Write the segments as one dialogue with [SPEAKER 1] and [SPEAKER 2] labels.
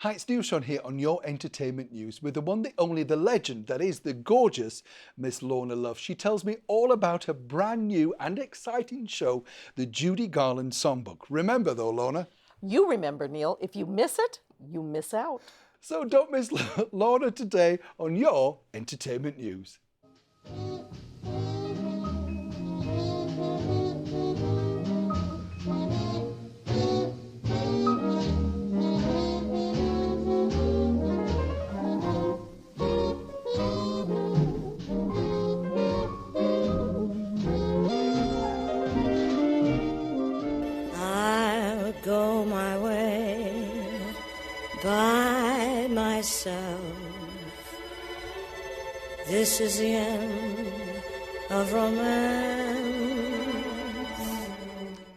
[SPEAKER 1] Hi, it's Neil Sean here on your entertainment news with the one, the only, the legend that is the gorgeous Miss Lorna Luft. She tells me all about her brand new and exciting show, the Judy Garland Songbook. Remember though, Lorna?
[SPEAKER 2] You remember, Neil. If you miss it, you miss out.
[SPEAKER 1] So don't miss Lorna today on your entertainment news.
[SPEAKER 3] Go my way by myself. This is the end of romance.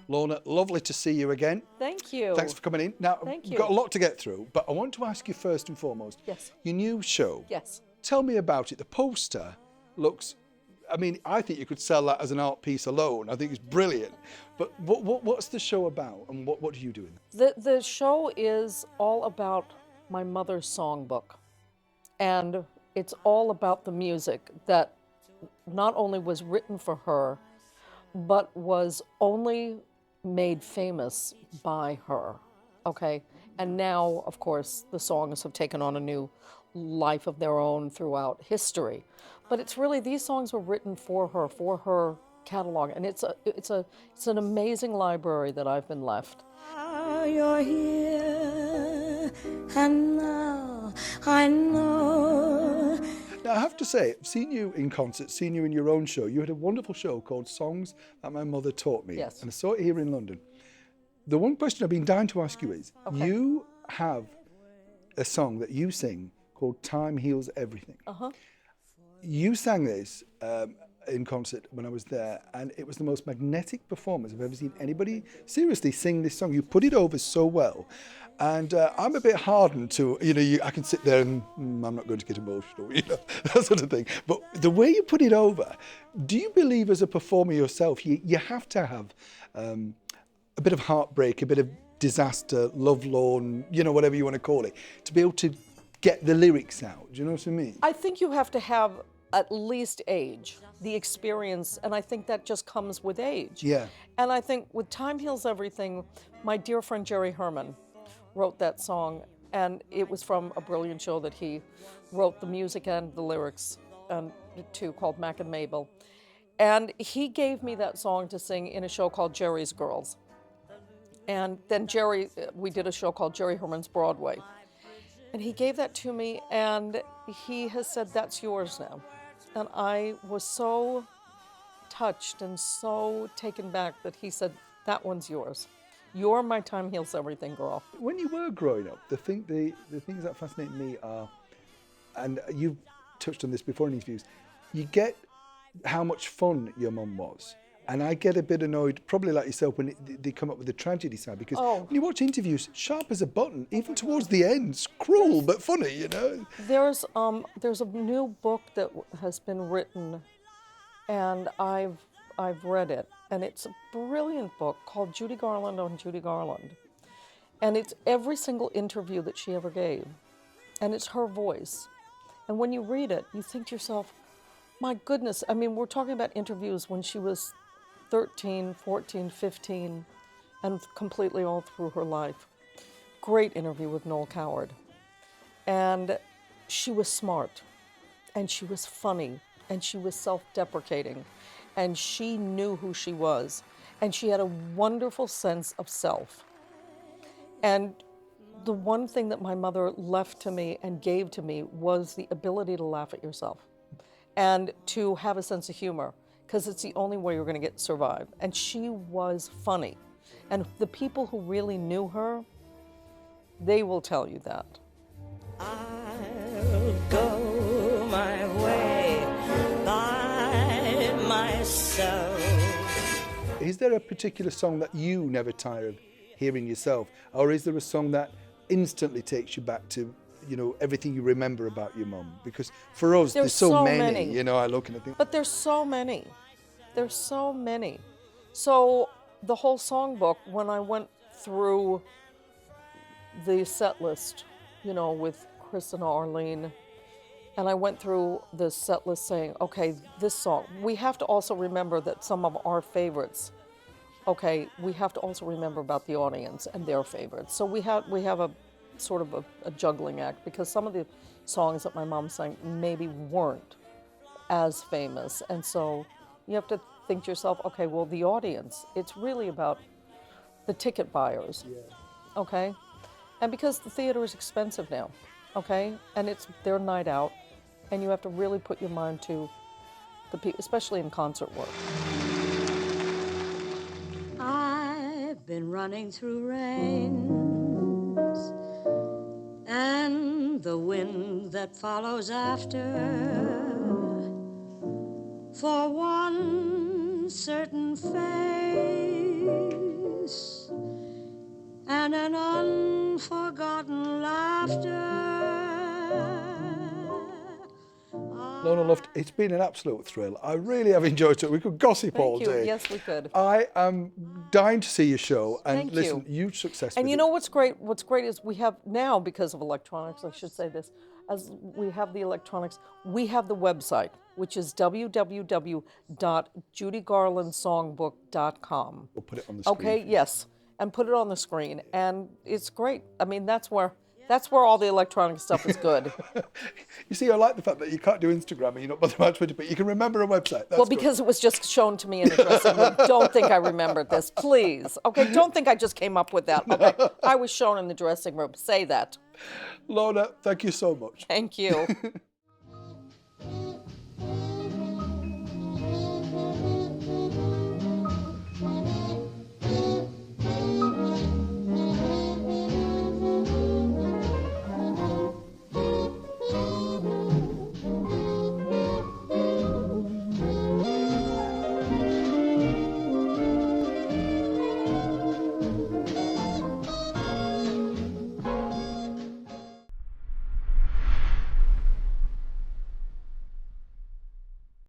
[SPEAKER 1] Lorna, lovely to see you again.
[SPEAKER 2] Thank you.
[SPEAKER 1] Thanks for coming in. Now,
[SPEAKER 2] Thank
[SPEAKER 1] we've got a
[SPEAKER 2] you.
[SPEAKER 1] lot to get through, but I want to ask you first and foremost.
[SPEAKER 2] Yes.
[SPEAKER 1] Your new show.
[SPEAKER 2] Yes.
[SPEAKER 1] Tell me about it. The poster looks, I mean, I think you could sell that as an art piece alone. I think it's brilliant. But what's the show about, and what do you do in it?
[SPEAKER 2] The show is all about my mother's songbook. And it's all about the music that not only was written for her, but was only made famous by her, okay? And now, of course, the songs have taken on a new life of their own throughout history. But it's really, these songs were written for her catalog, and it's an amazing library that I've been left.
[SPEAKER 3] You're here, and now I know.
[SPEAKER 1] Now, I have to say, I've seen you in concert, seen you in your own show. You had a wonderful show called Songs That My Mother Taught Me.
[SPEAKER 2] Yes.
[SPEAKER 1] And I saw it here in London. The one question I've been dying to ask you is,
[SPEAKER 2] Okay.
[SPEAKER 1] you have a song that you sing called Time Heals Everything.
[SPEAKER 2] Uh-huh.
[SPEAKER 1] You sang this in concert when I was there, and it was the most magnetic performance I've ever seen anybody seriously sing this song. You put it over so well, and I'm a bit hardened to, I can sit there and I'm not going to get emotional, that sort of thing. But the way you put it over, do you believe as a performer yourself, you have to have a bit of heartbreak, a bit of disaster, lovelorn, whatever you want to call it, to be able to get the lyrics out? Do you know what I mean?
[SPEAKER 2] I think you have to have at least age, the experience, and I think that just comes with age.
[SPEAKER 1] Yeah.
[SPEAKER 2] And I think with Time Heals Everything, my dear friend Jerry Herman wrote that song, and it was from a brilliant show that he wrote the music and the lyrics to, called Mac and Mabel. And he gave me that song to sing in a show called Jerry's Girls. And then we did a show called Jerry Herman's Broadway. And he gave that to me, and he has said, that's yours now. And I was so touched and so taken back that he said, that one's yours. You're my Time Heals Everything girl.
[SPEAKER 1] When you were growing up, the things that fascinate me are, and you've touched on this before in interviews, you get how much fun your mum was. And I get a bit annoyed, probably like yourself, when they come up with the tragedy side, because when you watch interviews, sharp as a button, even towards the end, it's cruel but funny,
[SPEAKER 2] There's a new book that has been written, and I've read it, and it's a brilliant book called Judy Garland on Judy Garland. And it's every single interview that she ever gave, and it's her voice. And when you read it, you think to yourself, my goodness, I mean, we're talking about interviews when she was 13, 14, 15, and completely all through her life. Great interview with Noel Coward. And she was smart, and she was funny, and she was self-deprecating, and she knew who she was, and she had a wonderful sense of self. And the one thing that my mother left to me and gave to me was the ability to laugh at yourself and to have a sense of humor, because it's the only way you're going to survive. And she was funny. And the people who really knew her, they will tell you that.
[SPEAKER 3] I'll go my way by myself.
[SPEAKER 1] Is there a particular song that you never tire of hearing yourself? Or is there a song that instantly takes you back to, everything you remember about your mum? Because for us, there's so many. I look and I think.
[SPEAKER 2] But there's so many. There's so many. So the whole songbook, when I went through the set list you know, with Chris and Arlene. And I went through the set list saying, okay, this song. We have to also remember that some of our favorites, okay, we have to also remember about the audience and their favorites. So we have a sort of a juggling act, because some of the songs that my mom sang maybe weren't as famous. And so you have to think to yourself, okay, well, the audience, it's really about the ticket buyers, okay? And because the theater is expensive now, okay? And it's their night out, and you have to really put your mind to the people, especially in concert work.
[SPEAKER 3] I've been running through rains and the wind that follows after, for one certain face and an unforgotten laughter.
[SPEAKER 1] Lorna Luft, it's been an absolute thrill. I really have enjoyed it. We could gossip all
[SPEAKER 2] Thank you.
[SPEAKER 1] day.
[SPEAKER 2] Yes, we could.
[SPEAKER 1] I am dying to see your show, and
[SPEAKER 2] Thank
[SPEAKER 1] listen,
[SPEAKER 2] you.
[SPEAKER 1] huge success.
[SPEAKER 2] And
[SPEAKER 1] with
[SPEAKER 2] you
[SPEAKER 1] it.
[SPEAKER 2] know what's great? What's great is we have now, because of electronics, I should say this, as we have the electronics, we have the website, which is www.judygarlandsongbook.com.
[SPEAKER 1] We'll put it on the screen.
[SPEAKER 2] Okay, yes, and put it on the screen, and it's great. I mean, that's where all the electronic stuff is good.
[SPEAKER 1] You see, I like the fact that you can't do Instagram and you're not bothered about Twitter, but you can remember a website. That's
[SPEAKER 2] Well,
[SPEAKER 1] good.
[SPEAKER 2] because it was just shown to me in a dressing room. Don't think I remembered this, please. Okay, don't think I just came up with that. Okay, I was shown in the dressing room. Say that.
[SPEAKER 1] Lorna, thank you so much.
[SPEAKER 2] Thank you.